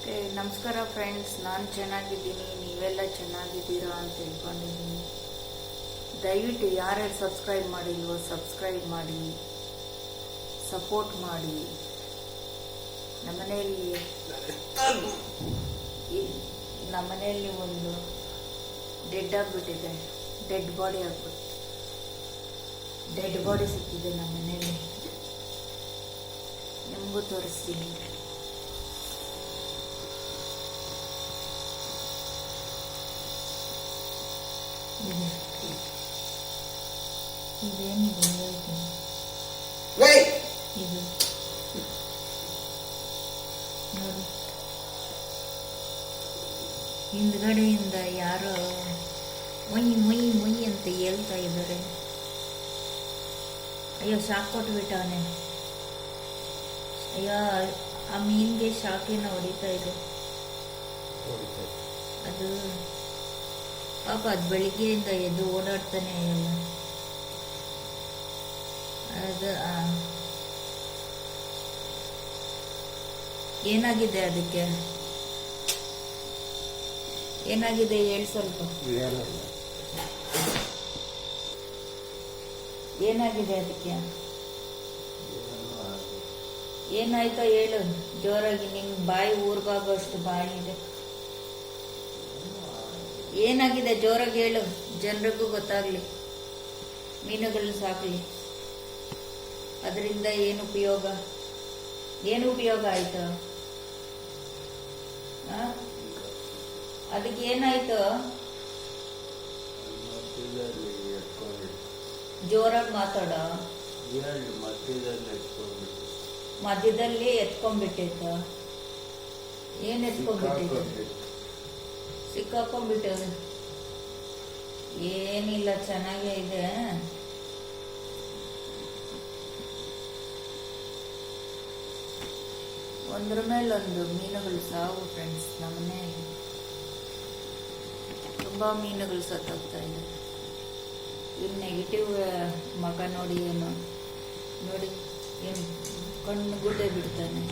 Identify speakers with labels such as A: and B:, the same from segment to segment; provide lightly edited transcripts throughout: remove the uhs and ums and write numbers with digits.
A: ನಮಸ್ಕಾರ ಫ್ರೆಂಡ್ಸ್, ನಾನು ಚೆನ್ನಾಗಿದ್ದೀನಿ, ನೀವೆಲ್ಲ ಚೆನ್ನಾಗಿದ್ದೀರಾ ಅಂತ ತಿಳ್ಕೊಂಡಿದ್ದೀನಿ. ದಯವಿಟ್ಟು ಯಾರ್ಯಾರು ಸಬ್ಸ್ಕ್ರೈಬ್ ಮಾಡಿಲ್ವೋ ಸಬ್ಸ್ಕ್ರೈಬ್ ಮಾಡಿ, ಸಪೋರ್ಟ್ ಮಾಡಿ. ನಮ್ಮನೆಯಲ್ಲಿ ಒಂದು ಡೆಡ್ ಆಗಿಬಿಟ್ಟಿದೆ, ಡೆಡ್ ಬಾಡಿ ಸಿಕ್ಕಿದೆ ನಮ್ಮನೆಯಲ್ಲಿ. ನಿಮಗೂ ತೋರಿಸ್ತೀನಿ. ಇದೇನಿದೆ ಇದು ನೋಡಿ, ಹಿಂದ್ಗಡೆಯಿಂದ ಯಾರೋ ಮೊಯ್ ಮೊಯ್ ಮೊಯ್ ಅಂತ ಹೇಳ್ತಾ ಇದ್ದಾರೆ. ಅಯ್ಯೋ, ಶಾಕ್ ಕೊಟ್ಬಿಟ್ಟವನೆ. ಅಯ್ಯೋ, ಆ ಮೀನ್ಗೆ ಶಾಕಿನ ಹೊಡಿತಾ ಇದೆ ಅದು. ಪಾಪ ಅದು ಬೆಳಿಗ್ಗೆಯಿಂದ ಎದ್ದು ಓಡಾಡ್ತಾನೆ ಇಲ್ಲ. ಅದು ಏನಾಗಿದೆ? ಅದಕ್ಕೆ ಏನಾಗಿದೆ ಹೇಳಿ ಸ್ವಲ್ಪ. ಏನಾಗಿದೆ ಅದಕ್ಕೆ? ಏನಾಯ್ತೋ ಹೇಳು ಜೋರಾಗಿ. ನಿನ್ ಬಾಯಿ ಊರ್ಗಾಗೋಷ್ಟು ಬಾಯಿ ಇದೆ. ಏನಾಗಿದೆ ಜೋರಾಗಿ ಹೇಳು, ಜನರಿಗೂ ಗೊತ್ತಾಗ್ಲಿ, ಮೀನುಗಳನ್ನ ಸಾಕ್ಲಿ. ಅದರಿಂದ ಏನು ಉಪಯೋಗ ಆಯ್ತು? ಅದಕ್ಕೆ ಏನಾಯ್ತು? ಜೋರಾಗಿ ಮಾತಾಡ. ಮಧ್ಯದಲ್ಲಿ ಎತ್ಕೊಂಡ್ಬಿಟ್ಟೈತ? ಏನ್ ಎತ್ಕೊಂಡ್ಬಿಟ್ಟೈತೆ? ಸಿಕ್ಕಾಕೊಂಡ್ಬಿಟ್ಟು. ಏನಿಲ್ಲ, ಚೆನ್ನಾಗೇ ಇದೆ. ಒಂದ್ರ ಮೇಲೊಂದು ಮೀನುಗಳು ಸಾವು ಫ್ರೆಂಡ್ಸ್. ನಮ್ಮನೆಯಲ್ಲಿ ತುಂಬಾ ಮೀನುಗಳು ಸತ್ತೋಗ್ತಾ ಇದೆ. ಇನ್ನು ನೆಗೆಟಿವ್ ಮಗ ನೋಡಿ, ಏನು ನೋಡಿ, ಏನು ಕಣ್ಣು ಗುಡ್ಡೆ ಬಿಡ್ತಾನೆ.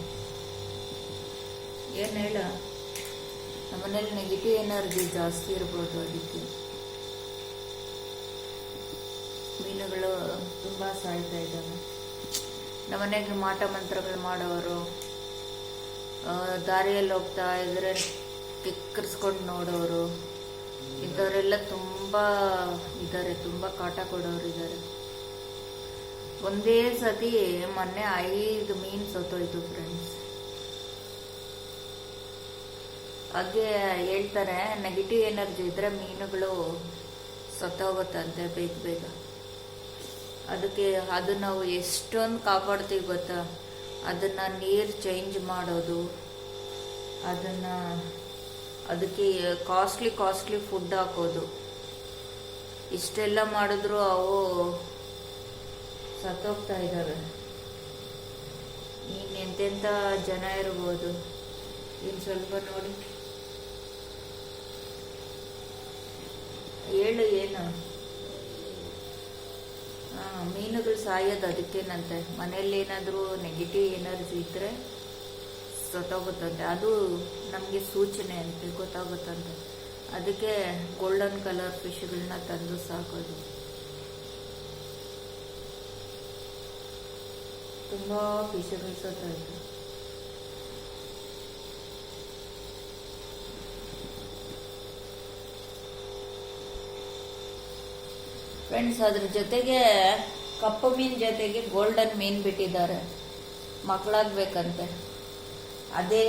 A: ಏನು ಹೇಳ, ನಮ್ಮನೇಲಿ ನೆಗೆಟಿವ್ ಎನರ್ಜಿ ಜಾಸ್ತಿ ಇರ್ಬೋದು. ಅದಕ್ಕೆ ಮೀನುಗಳು ತುಂಬಾ ಸಾಯ್ತಾ ಇದ್ದಾವೆ. ನಮ್ಮನೆಗೆ ಮಾಟ ಮಂತ್ರಗಳು ಮಾಡೋರು, ದಾರಿಯಲ್ಲಿ ಹೋಗ್ತಾ ಇದ್ರೆ ಕಿಕ್ಕರ್ಸ್ಕೊಂಡು ನೋಡೋರು, ಇಂಥವರೆಲ್ಲ ತುಂಬಾ ಇದ್ದಾರೆ. ತುಂಬಾ ಕಾಟ ಕೊಡೋರು ಇದ್ದಾರೆ. ಒಂದೇ ಸತಿ ಮೊನ್ನೆ 5 ಮೀನು ಸತ್ತೋಯ್ತು ಫ್ರೆಂಡ್ಸ್. ಹಾಗೆ ಹೇಳ್ತಾರೆ, ನೆಗೆಟಿವ್ ಎನರ್ಜಿ ಇದ್ರೆ ಮೀನುಗಳು ಸತ್ತೋಗುತ್ತಂತೆ ಬೇಗ. ಅದಕ್ಕೆ ಅದು ನಾವು ಎಷ್ಟೊಂದು ಕಾಪಾಡ್ತೀವಿ ಗೊತ್ತಾ? ಅದನ್ನ ನೀರು ಚೇಂಜ್ ಮಾಡೋದು, ಅದಕ್ಕೆ ಕಾಸ್ಟ್ಲಿ ಫುಡ್ ಹಾಕೋದು, ಇಷ್ಟೆಲ್ಲ ಮಾಡಿದ್ರು ಅವು ಸತ್ತೋಗ್ತಾ ಇದ್ದಾವೆ. ಎಂತೆಂಥ ಜನ ಇರ್ಬೋದು. ಇನ್ನು ಸ್ವಲ್ಪ ನೋಡಿ, ಹೇಳು ಏನು? ಮೀನುಗಳು ಸಾಯೋದು ಅದಕ್ಕೇನಂತೆ, ಮನೆಯಲ್ಲಿ ಏನಾದರೂ ನೆಗೆಟಿವ್ ಎನರ್ಜಿ ಇದ್ರೆ ಸತ್ತೋಗುತ್ತಂತೆ. ಅದು ನಮಗೆ ಸೂಚನೆ ಅಂತೆ, ಗೊತ್ತಾಗುತ್ತಂತೆ. ಅದಕ್ಕೆ ಗೋಲ್ಡನ್ ಕಲರ್ ಫಿಶ್ಗಳನ್ನ ತಂದು ಸಾಕೋದು. ತುಂಬಾ ಫಿಶ್ಗಳು ಸತ್ತೋಯ್ತು. ಫ್ರೆಂಡ್ಸ್, ಅದ್ರ ಜೊತೆಗೆ ಕಪ್ಪು ಮೀನ್ ಜೊತೆಗೆ ಗೋಲ್ಡನ್ ಮೀನ್ ಬಿಟ್ಟಿದ್ದಾರೆ, ಮಕ್ಕಳಾಗ್ಬೇಕಂತೆ. ಅದೇ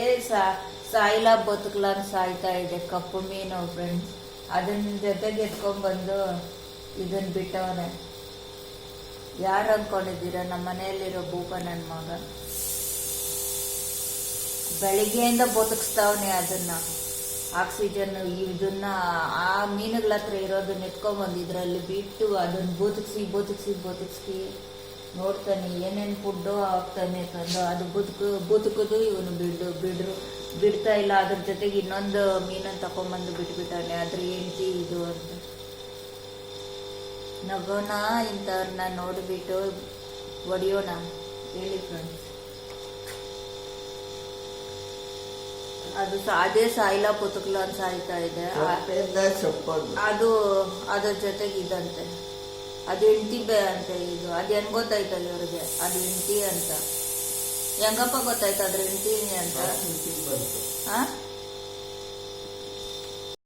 A: ಸಾಯಿಲ ಬದುಕಲಾನ್ ಸಾಯ್ತಾ ಇದೆ ಕಪ್ಪು ಮೀನು ಫ್ರೆಂಡ್ಸ್. ಅದನ್ನ ಜೊತೆಗೆ ಎತ್ಕೊಂಡ್ಬಂದು ಇದನ್ನ ಬಿಟ್ಟವನೆ. ಯಾರು ಅನ್ಕೊಂಡಿದ್ದೀರಾ? ನಮ್ಮ ಮನೆಯಲ್ಲಿರೋ ಭೂಪ ನನ್ನ ಮಗ ಬೆಳಿಗ್ಗೆಯಿಂದ ಬದುಕಿಸ್ತಾವನೆ ಅದನ್ನ. ಆಕ್ಸಿಜನ್ ಇದನ್ನ ಆ ಮೀನುಗಳ ಹತ್ರ ಇರೋದನ್ನ ಎತ್ಕೊಂಡ್ಬಂದು ಇದರಲ್ಲಿ ಬಿಟ್ಟು ಅದನ್ನ ಬದುಕಿಸಿ ನೋಡ್ತಾನೆ. ಏನೇನು ಫುಡ್ಡು ಹಾಕ್ತಾನೆ ತಂದು. ಅದು ಬದುಕುದು ಇವನು ಬಿಡ್ತಾ ಇಲ್ಲ. ಅದ್ರ ಜೊತೆಗೆ ಇನ್ನೊಂದು ಮೀನನ್ನು ತಕೊಂಡ್ಬಂದು ಬಿಟ್ಬಿಟ್ಟಾನೆ. ಅದ್ರ ಹೆಂಡತಿ ಇದು ಅಂತ. ನಗೋಣ, ಇಂಥವ್ರನ್ನ ನೋಡಿಬಿಟ್ಟು ಹೊಡಿಯೋಣ ಹೇಳಿ ಫ್ರೆಂಡ್ಸ್. ಅದು ಅದೇ ಸಾಯಿಲ ಪುತಕ್ಲ ಅಂತ ಸಾಯ್ತಾ ಇದೆ. ಅದು ಅದ್ರ ಜೊತೆಗೆ ಇದಂತೆ, ಅದು ಹೆಂಡತಿ ಅಂತೆ. ಇದು ಅದು ಹೆಂಗ್ ಗೊತ್ತಾಯ್ತಲ್ಲ ಇವ್ರಿಗೆ, ಅದು ಹೆಂಡತಿ ಅಂತ. ಹೆಂಗಪ್ಪ ಗೊತ್ತಾಯ್ತು ಅದ್ರ ಹೆಂಡತಿ ಅಂತ?